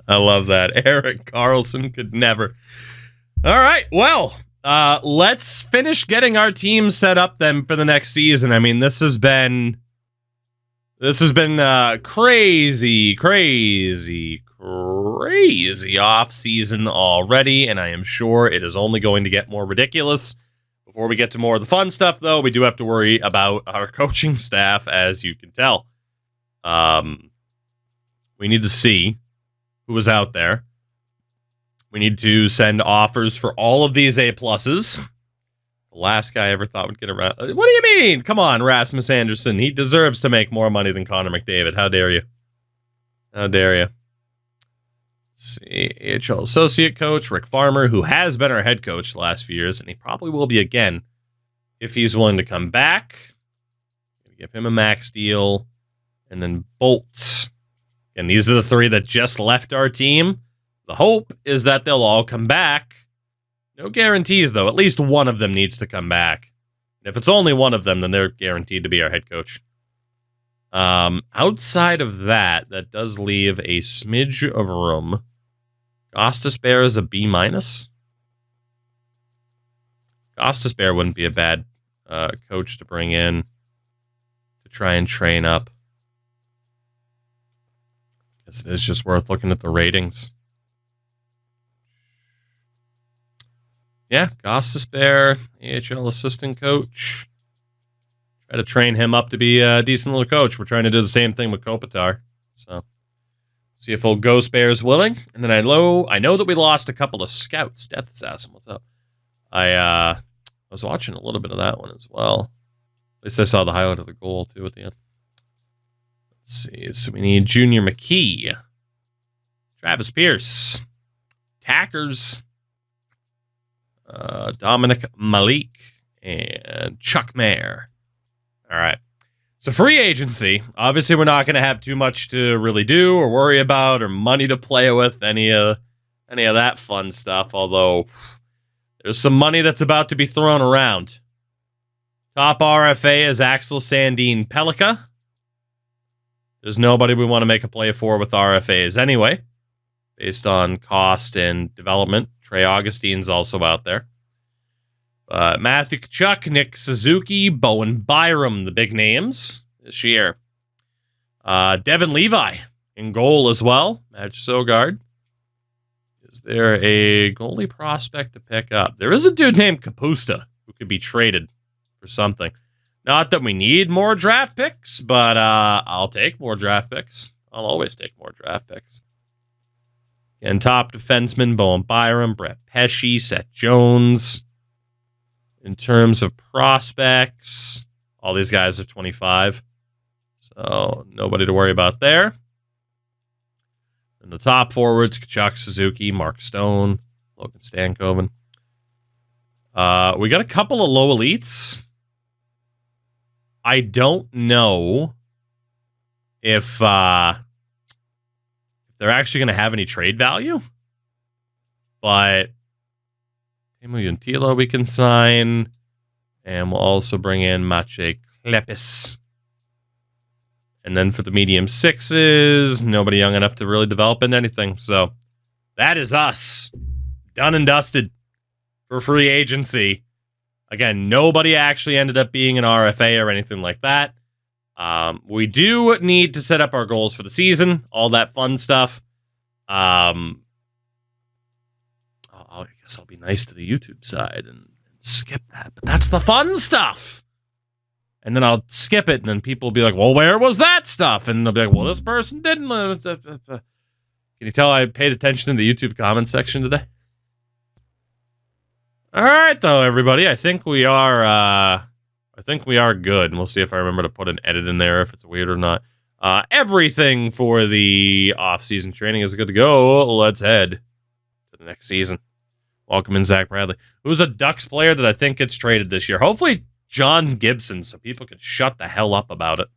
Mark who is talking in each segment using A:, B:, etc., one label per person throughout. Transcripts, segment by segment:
A: I love that. Erik Karlsson could never. All right, well, let's finish getting our team set up then for the next season. I mean, this has been crazy off season already, and I am sure it is only going to get more ridiculous. Before we get to more of the fun stuff, though, we do have to worry about our coaching staff, as you can tell. We need to see who was out there. We need to send offers for all of these A-pluses. The last guy I ever thought would get around. What do you mean? Come on, Rasmus Anderson. He deserves to make more money than Connor McDavid. How dare you? How dare you? Let's see. AHL associate coach Rick Farmer, who has been our head coach the last few years, and he probably will be again if he's willing to come back. Give him a max deal. And then Bolt. And these are the three that just left our team. The hope is that they'll all come back. No guarantees, though. At least one of them needs to come back. If it's only one of them, then they're guaranteed to be our head coach. Outside of that, that does leave a smidge of room. Gostisbehere is a B-. Gostisbehere wouldn't be a bad coach to bring in to try and train up. Guess it is just worth looking at the ratings. Yeah, Gostisbehere, AHL assistant coach. Try to train him up to be a decent little coach. We're trying to do the same thing with Kopitar. So, see if old Ghost Bear's willing. And then I know that we lost a couple of scouts. Death Assassin, what's up? I was watching a little bit of that one as well. At least I saw the highlight of the goal, too, at the end. Let's see. So we need Junior McKee. Travis Pierce. Tackers. Dominic Malik. And Chuck Mayer. All right. So free agency. Obviously, we're not going to have too much to really do or worry about or money to play with, any of that fun stuff, although there's some money that's about to be thrown around. Top RFA is Axel Sandin Pellikka. There's nobody we want to make a play for with RFAs anyway, based on cost and development. Trey Augustine's also out there. Matthew Tkachuk, Nick Suzuki, Bowen Byram, the big names this year. Devin Levi in goal as well. Match Sogard. Is there a goalie prospect to pick up? There is a dude named Kapusta who could be traded for something. Not that we need more draft picks, but I'll take more draft picks. I'll always take more draft picks. And top defenseman, Bowen Byram, Brett Pesce, Seth Jones. In terms of prospects, all these guys are 25. So nobody to worry about there. And the top forwards, Tkachuk, Suzuki, Mark Stone, Logan Stankoven. We got a couple of low elites. I don't know if they're actually going to have any trade value. But Teemu Juntila we can sign. And we'll also bring in Maciej Klepis. And then for the medium sixes, nobody young enough to really develop into anything. So that is us. Done and dusted for free agency. Again, nobody actually ended up being an RFA or anything like that. We do need to set up our goals for the season. All that fun stuff. I guess I'll be nice to the YouTube side and skip that. But that's the fun stuff. And then I'll skip it, and then people will be like, well, where was that stuff? And they'll be like, well, this person didn't. Can you tell I paid attention to the YouTube comment section today? All right, though, everybody. I think we are good. And we'll see if I remember to put an edit in there, if it's weird or not. Everything for the off-season training is good to go. Let's head to the next season. Welcome in, Zach Bradley, who's a Ducks player that I think gets traded this year. Hopefully, John Gibson, so people can shut the hell up about it.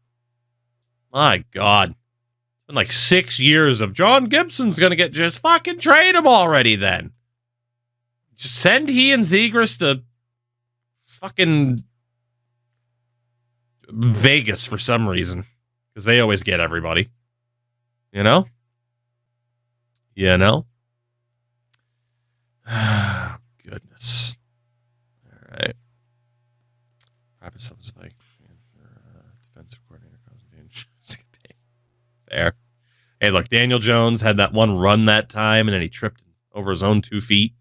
A: My God. It's been like 6 years of John Gibson's going to get, just fucking trade him already then. Just send he and Zegras to fucking Vegas for some reason. Because they always get everybody. You know? You know? Goodness. All right. Private stuff like defensive coordinator. Fair. Hey, look, Daniel Jones had that one run that time, and then he tripped over his own 2 feet.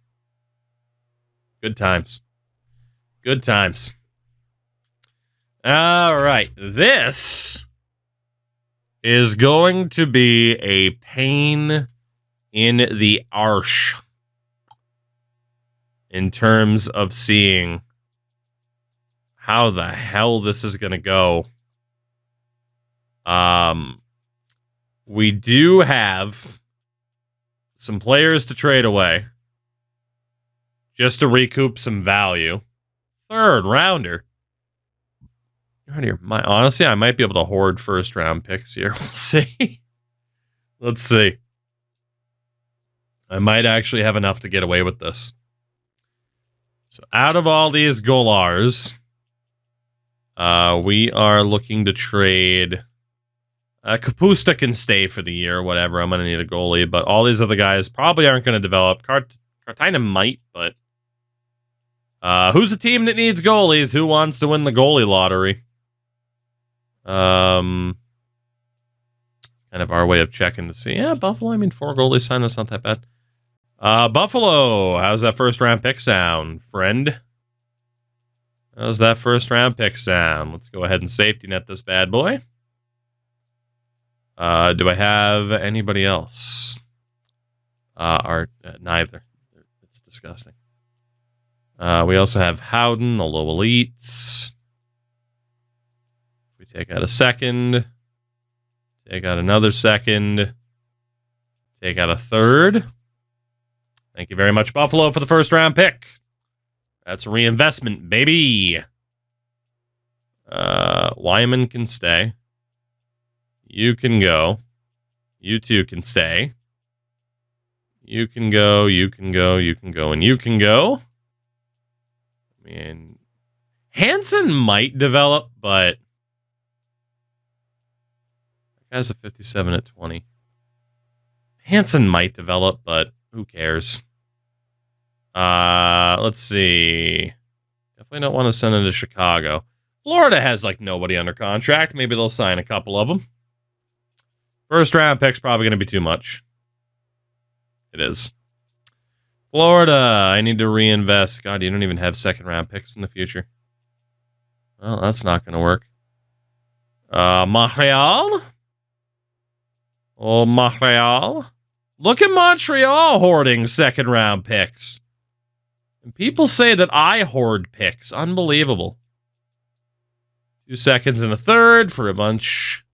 A: Good times. Good times. All right. This is going to be a pain in the arse in terms of seeing how the hell this is going to go. We do have some players to trade away just to recoup some value. 3rd rounder. Honestly, I might be able to hoard 1st round picks here. We'll see. Let's see. I might actually have enough to get away with this. So out of all these Golars, we are looking to trade... Kapusta can stay for the year, whatever. I'm going to need a goalie, but all these other guys probably aren't going to develop. Cartina might, but who's the team that needs goalies? Who wants to win the goalie lottery? Kind of our way of checking to see. Yeah, Buffalo, 4 goalies signed. That's not that bad. Buffalo, how's that 1st round pick sound, friend? How's that 1st round pick sound? Let's go ahead and safety net this bad boy. Do I have anybody else? Neither. It's disgusting. We also have Howden, the low elites. We take out a 2nd. Take out another 2nd. Take out a 3rd. Thank you very much, Buffalo, for the 1st round pick. That's a reinvestment, baby. Wyman can stay. You can go. You 2 can stay. You can go, you can go, you can go, and you can go. Hansen might develop, but that guy's a 57 at 20. Hansen might develop, but who cares? Let's see. Definitely don't want to send him to Chicago. Florida has nobody under contract. Maybe they'll sign a couple of them. 1st round pick's probably going to be too much. It is. Florida, I need to reinvest. God, you don't even have 2nd round picks in the future. Well, that's not going to work. Montreal? Oh, Montreal. Look at Montreal hoarding 2nd round picks. And people say that I hoard picks. Unbelievable. 2 seconds and a 3rd for a bunch.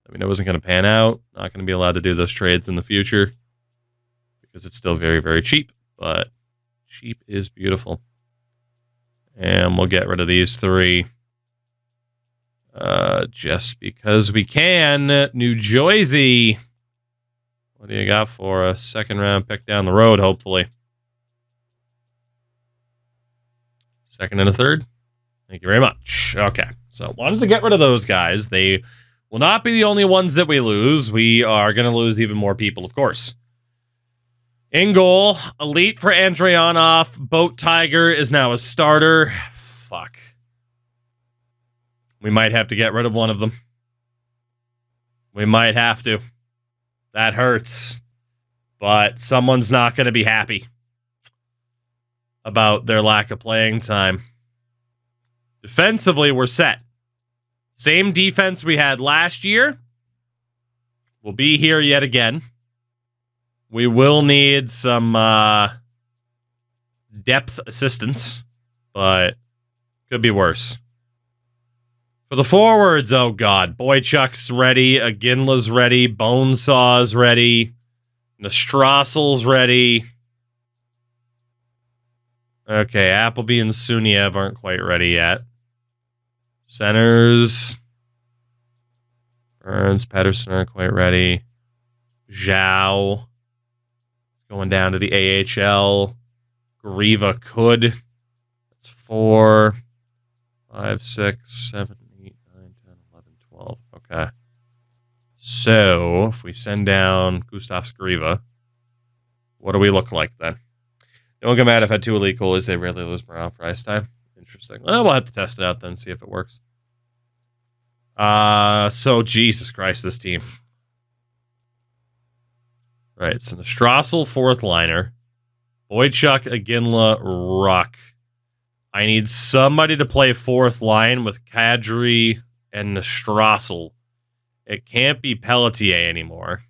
A: It wasn't going to pan out. Not going to be allowed to do those trades in the future because it's still very, very cheap. But cheap is beautiful. And we'll get rid of these 3 just because we can. New Jersey. What do you got for a 2nd round pick down the road, hopefully? 2nd and a 3rd? Thank you very much. Okay, so wanted to get rid of those guys. They will not be the only ones that we lose. We are going to lose even more people, of course. In goal, elite for Andrianov. Boat Tiger is now a starter. Fuck. We might have to get rid of one of them. We might have to. That hurts. But someone's not going to be happy about their lack of playing time. Defensively, we're set. Same defense we had last year. We'll be here yet again. We will need some depth assistance, but could be worse. For the forwards, oh god, Boychuk's ready, Aginla's ready, Bonesaw's ready, Nastrassel's ready. Okay, Appleby and Suniev aren't quite ready yet. Centers. Burns, Pedersen aren't quite ready. Zhao. Going down to the AHL. Griva could. That's 4, 5, 6, 7, 8, 9, 10, 11, 12. Okay. So, if we send down Gustav Skriva, What do we look like then? Don't get mad if I had 2 elite goalies. They rarely lose morale for ice time. Interesting. Well, we'll have to test it out then, see if it works. So Jesus Christ, this team. Right, so the Strassel, 4th liner. Boychuk, Iginla, Ruck. I need somebody to play 4th line with Kadri and the Strassel. It can't be Pelletier anymore.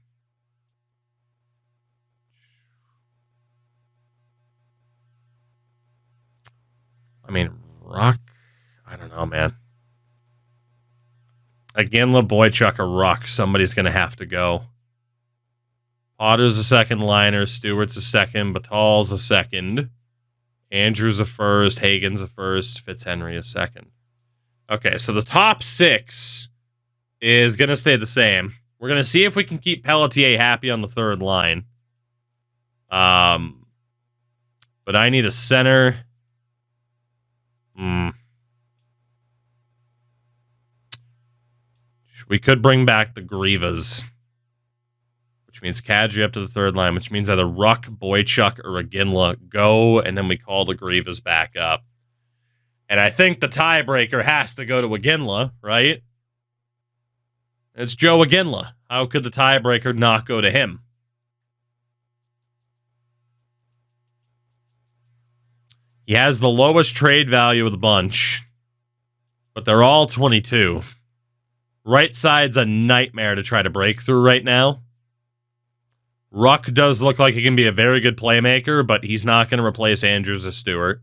A: I mean, Ruck. I don't know, man. Iginla, Boychuk, or Ruck. Somebody's going to have to go. Potter's a 2nd liner. Stewart's a 2nd. Batal's a 2nd. Andrews a 1st. Hagen's a 1st. Fitzhenry a 2nd. Okay, so the top 6 is going to stay the same. We're going to see if we can keep Pelletier happy on the 3rd line. But I need a center. We could bring back the Grivas, which means Kadri up to the 3rd line, which means either Ruck, Boychuk, or Iginla go, and then we call the Grivas back up. And I think the tiebreaker has to go to Iginla, right? It's Joe Iginla. How could the tiebreaker not go to him? He has the lowest trade value of the bunch, but they're all 22. Right side's a nightmare to try to break through right now. Ruck does look like he can be a very good playmaker, but he's not going to replace Andrews or Stewart.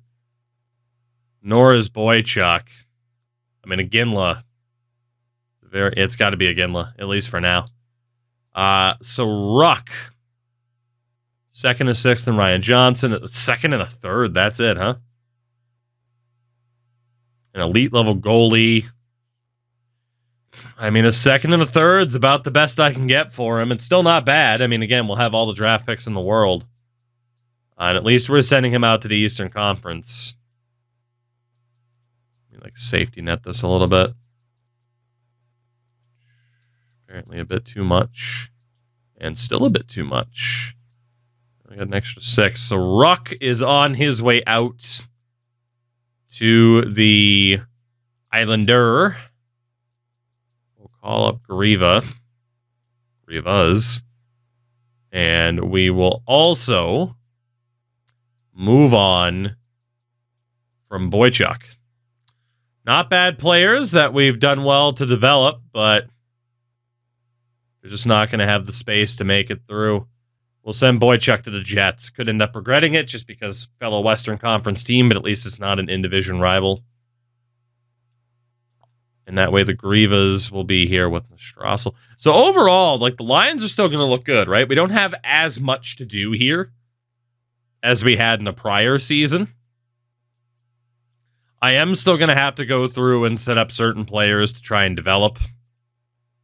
A: Nor is Boychuk. I mean, Iginla. It's got to be Iginla, at least for now. So Ruck. 2nd and 6th and Ryan Johnson. 2nd and a 3rd. That's it, huh? An elite level goalie. I mean, a 2nd and a 3rd's about the best I can get for him. It's still not bad. I mean, again, we'll have all the draft picks in the world. And at least we're sending him out to the Eastern Conference. Let me, safety net this a little bit. Apparently a bit too much. And still a bit too much. I got an extra 6. So Ruck is on his way out to the Islander. Call up Grivas. And we will also move on from Boychuk. Not bad players that we've done well to develop, but they're just not going to have the space to make it through. We'll send Boychuk to the Jets. Could end up regretting it just because fellow Western Conference team, but at least it's not an in-division rival. And that way the Grivas will be here with the Strassel. So overall, the Lions are still going to look good, right? We don't have as much to do here as we had in the prior season. I am still going to have to go through and set up certain players to try and develop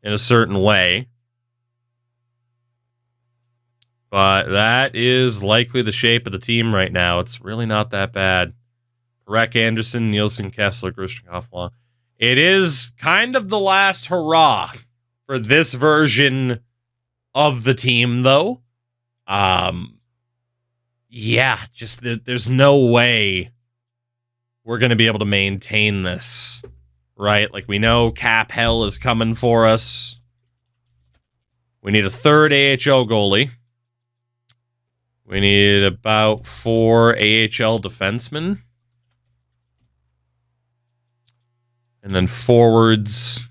A: in a certain way. But that is likely the shape of the team right now. It's really not that bad. Parekh, Anderson, Nielsen, Kessler, Grishnikov, Long. It is kind of the last hurrah for this version of the team, though. Yeah, just there's no way we're going to be able to maintain this, right? We know cap hell is coming for us. We need a 3rd AHL goalie. We need about 4 AHL defensemen. And then forwards.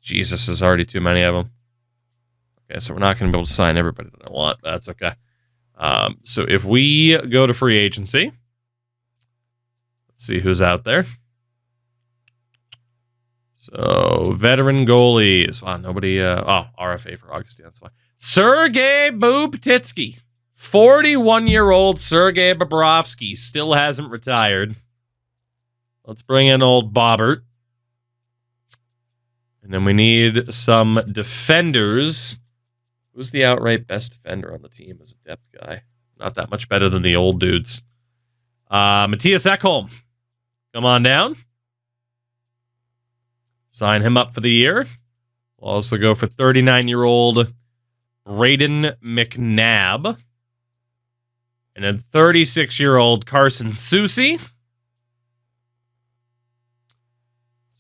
A: Jesus, there's already too many of them. Okay, so we're not going to be able to sign everybody that I want. That's okay. So if we go to free agency, let's see who's out there. So veteran goalies. Wow, nobody. RFA for Augustine. That's why. Sergei Bubtitsky, 41-year-old Sergei Bobrovsky, still hasn't retired. Let's bring in old Bobbert. And then we need some defenders. Who's the outright best defender on the team as a depth guy? Not that much better than the old dudes. Matthias Ekholm. Come on down. Sign him up for the year. We'll also go for 39-year-old Braden McNabb. And then 36-year-old Carson Soucy, as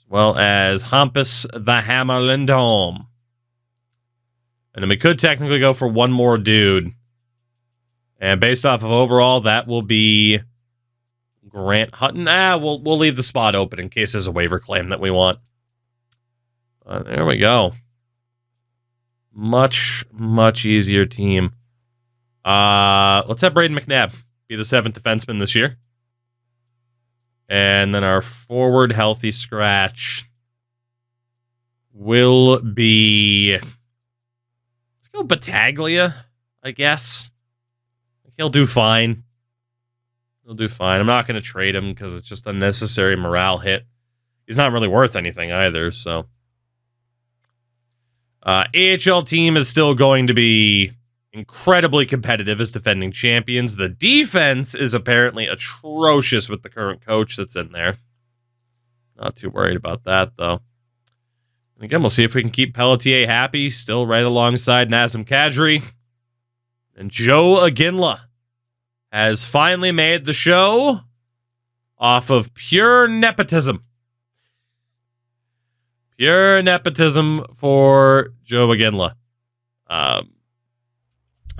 A: well as Hampus the Hammer Lindholm. And then we could technically go for one more dude. And based off of overall, that will be Grant Hutton. We'll leave the spot open in case there's a waiver claim that we want. There we go. Much, much easier team. Let's have Braden McNabb be the 7th defenseman this year. And then our forward healthy scratch will be... Let's go Battaglia, I guess. He'll do fine. I'm not going to trade him because it's just unnecessary morale hit. He's not really worth anything either, so... AHL team is still going to be incredibly competitive as defending champions. The defense is apparently atrocious with the current coach that's in there. Not too worried about that, though. And again, we'll see if we can keep Pelletier happy, still right alongside Nazem Kadri. And Joe Aginla has finally made the show off of pure nepotism. Pure nepotism for Joe Aginla.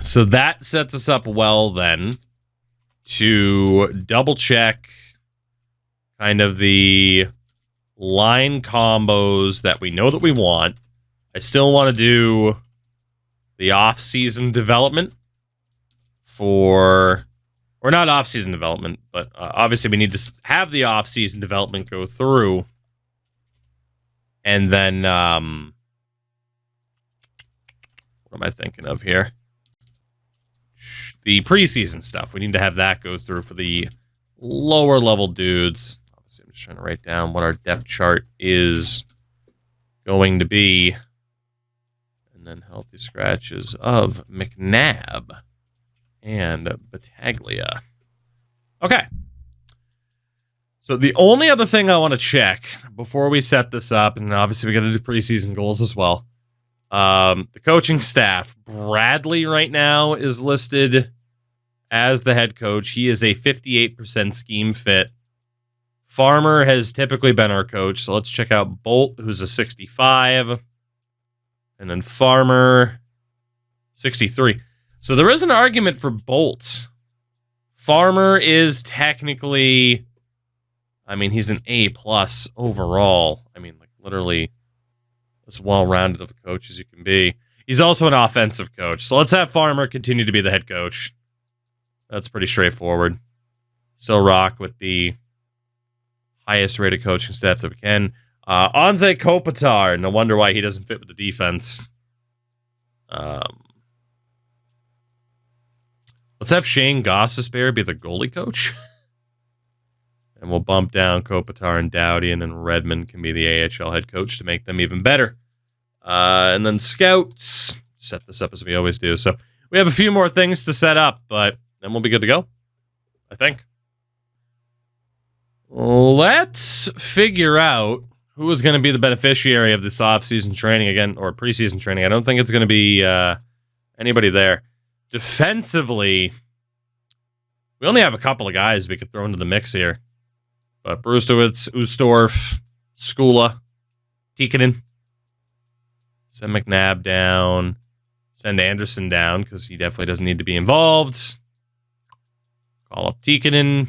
A: So that sets us up well then to double check kind of the line combos that we know that we want. I still want to do the off-season development or not off-season development, but obviously we need to have the off-season development go through. And then, what am I thinking of here? The preseason stuff. We need to have that go through for the lower level dudes. Obviously, I'm just trying to write down what our depth chart is going to be. And then healthy scratches of McNabb and Battaglia. Okay. So the only other thing I want to check before we set this up, and obviously we got to do preseason goals as well. The coaching staff. Bradley right now is listed as the head coach. He is a 58% scheme fit. Farmer has typically been our coach. So let's check out Bolt, who's a 65. And then Farmer, 63. So there is an argument for Bolt. Farmer is technically... he's an A+ overall. Literally as well-rounded of a coach as you can be. He's also an offensive coach. So let's have Farmer continue to be the head coach. That's pretty straightforward. Still rock with the highest-rated coaching staff that we can. Anze Kopitar. No wonder why he doesn't fit with the defense. Let's have Shane Gossesbear be the goalie coach. And we'll bump down Kopitar and Dowdy, and then Redmond can be the AHL head coach to make them even better. And then scouts. Set this up as we always do. So we have a few more things to set up, but then we'll be good to go, I think. Let's figure out who is going to be the beneficiary of this off-season training again, or preseason training. I don't think it's going to be anybody there. Defensively, we only have a couple of guys we could throw into the mix here. But Brustowitz, Ustorf, Skula, Tikkanen. Send McNabb down. Send Anderson down, because he definitely doesn't need to be involved. Call up Tikkanen.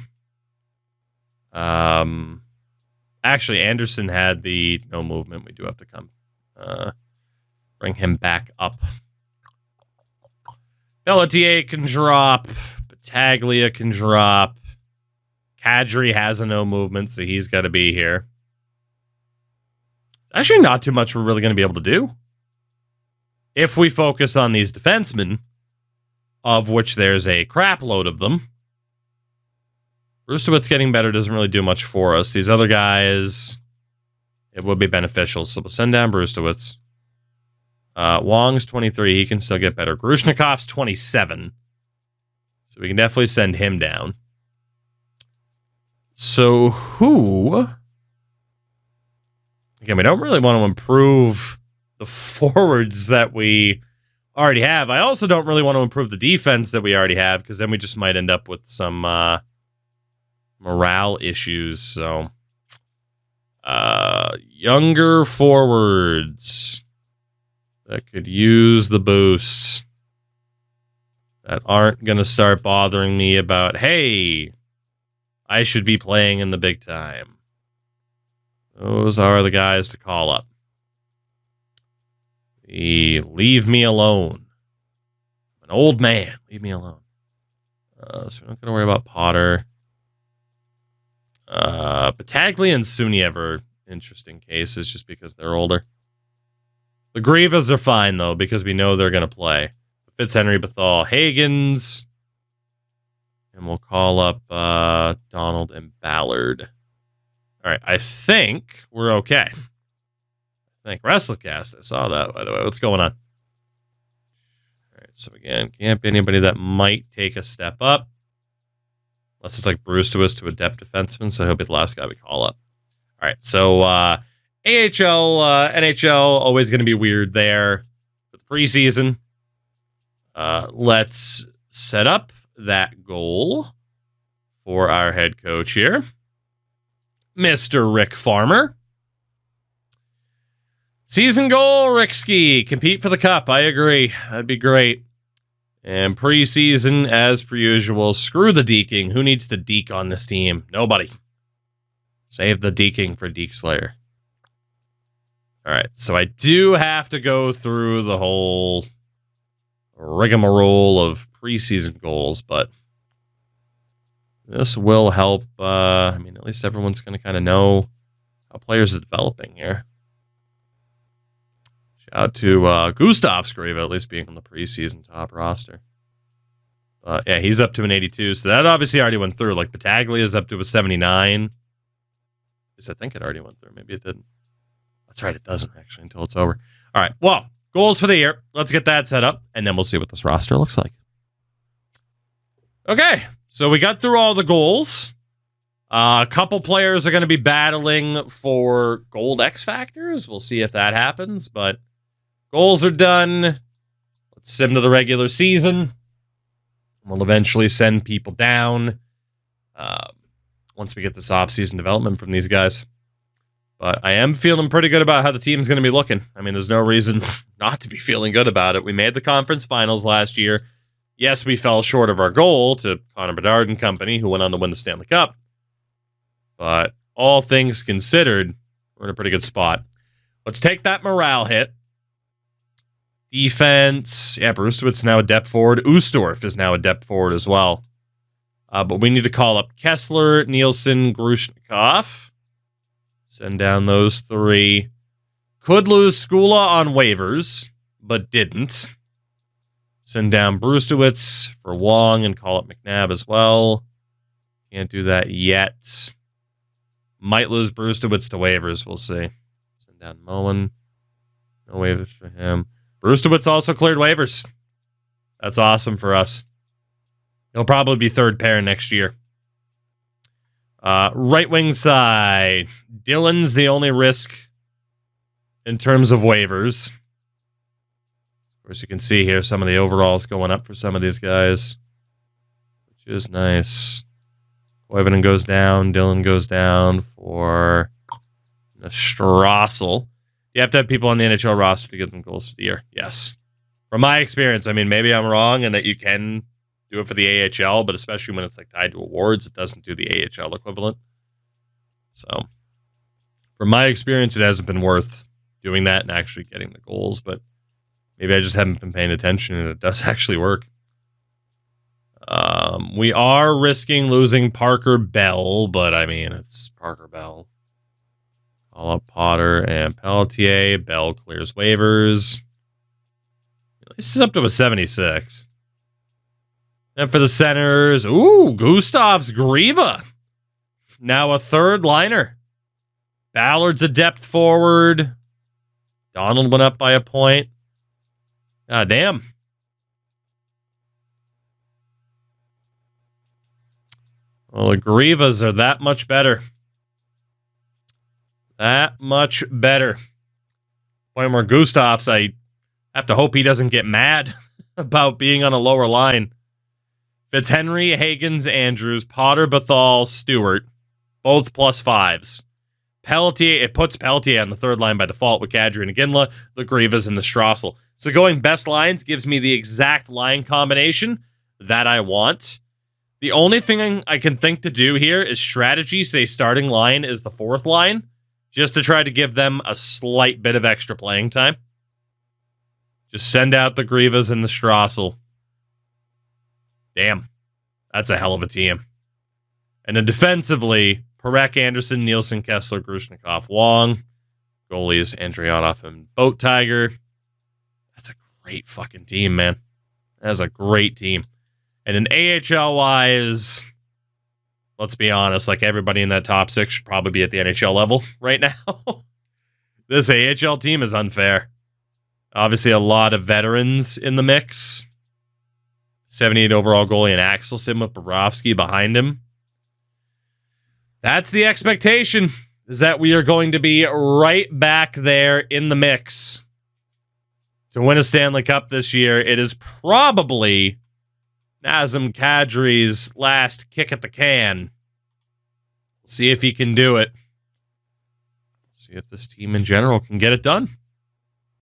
A: Actually, Anderson had the no movement. We do have to come bring him back up. Pelletier can drop. Battaglia can drop. Kadri has a no movement, so he's got to be here. Actually, not too much we're really going to be able to do. If we focus on these defensemen, of which there's a crap load of them, Brustowitz getting better doesn't really do much for us. These other guys, it would be beneficial, so we'll send down Brustowitz. Wong's 23. He can still get better. Grushnikov's 27. So we can definitely send him down. So who... Again, we don't really want to improve the forwards that we already have. I also don't really want to improve the defense that we already have, because then we just might end up with some morale issues. So, younger forwards that could use the boost, that aren't going to start bothering me about, hey, I should be playing in the big time. Those are the guys to call up. Leave me alone. An old man. Leave me alone. So we're not going to worry about Potter. Battaglia and Suniev are interesting cases just because they're older. The Grievas are fine, though, because we know they're going to play. Fitzhenry, Bethal, Hagens. And we'll call up Donald and Ballard. All right, I think we're okay. I think WrestleCast, I saw that, by the way. What's going on? All right, so again, can't be anybody that might take a step up. Unless it's like Brewster to a depth defenseman, so he'll be the last guy we call up. All right, so AHL, NHL, always going to be weird there for the preseason. Let's set up that goal for our head coach here, Mr. Rick Farmer. Season goal, Rickski. Compete for the cup. I agree. That'd be great. And preseason, as per usual, screw the deking. Who needs to deke on this team? Nobody. Save the deking for Deke Slayer. All right, so I do have to go through the whole rigmarole of preseason goals, but this will help. I mean, at least everyone's going to kind of know how players are developing here. Shout out to Gustav Skriva, at least being on the preseason top roster. Yeah, he's up to an 82, so that obviously already went through. Like, Battaglia is up to a 79. At least I think it already went through. Maybe it didn't. That's right, it doesn't, actually, until it's over. All right, well, goals for the year. Let's get that set up, and then we'll see what this roster looks like. Okay, so we got through all the goals. A couple players are going to be battling for gold X Factors. We'll see if that happens, but goals are done. Let's sim to the regular season. We'll eventually send people down once we get this off-season development from these guys. But I am feeling pretty good about how the team's going to be looking. I mean, there's no reason not to be feeling good about it. We made the conference finals last year. Yes, we fell short of our goal to Connor Bedard and company, who went on to win the Stanley Cup. But all things considered, we're in a pretty good spot. Let's take that morale hit. Defense. Yeah, Brewster's now a depth forward. Ustorf is now a depth forward as well. But we need to call up Kessler, Nielsen, Grushnikov. Send down those three. Could lose Skula on waivers, but didn't. Send down Brewsterwitz for Wong and call up McNabb as well. Can't do that yet. Might lose Brewsterwitz to waivers. We'll see. Send down Mullen. No waivers for him. Brewsterwitz also cleared waivers. That's awesome for us. He'll probably be third pair next year. Right wing side. Dylan's the only risk in terms of waivers. Of course, you can see here some of the overalls going up for some of these guys, which is nice. Koivunen goes down. Dylan goes down for Strassel. You have to have people on the NHL roster to get them goals for the year. Yes. From my experience, I mean, maybe I'm wrong and that you can do it for the AHL, but especially when it's like tied to awards, it doesn't do the AHL equivalent. So, from my experience, it hasn't been worth doing that and actually getting the goals, but maybe I just haven't been paying attention and it does actually work. We are risking losing Parker Bell, but I mean, it's Parker Bell. Call up Potter and Pelletier. Bell clears waivers. This is up to a 76. And for the centers, Gustav's Grieva. Now a third liner. Ballard's a depth forward. Donald went up by a point. God damn. Well, the Grievas are that much better. That much better. Point where Gustav's, I I have to hope he doesn't get mad about being on a lower line. Fitzhenry, Higgins, Andrews, Potter, Bethal, Stewart, both +5s. Pelletier, it puts Pelletier on the third line by default with Kadri and Iginla, the Grievous, and the Strassel. So going best lines gives me the exact line combination that I want. The only thing I can think to do here is strategy, say starting line is the fourth line, just to try to give them a slight bit of extra playing time. Just send out the Grievous and the Strassel. Damn, that's a hell of a team. And then defensively, Parekh, Anderson, Nielsen, Kessler, Grushnikov, Wong. Goalies, Andrionov and Boat Tiger. That's a great fucking team, man. That's a great team. And in AHL-wise, let's be honest, like everybody in that top six should probably be at the NHL level right now. This AHL team is unfair. Obviously, a lot of veterans in the mix. 78 overall goalie and Axelson with Bobrovsky behind him. That's the expectation, is that we are going to be right back there in the mix to win a Stanley Cup this year. It is probably Nazem Kadri's last kick at the can. See if he can do it. See if this team in general can get it done.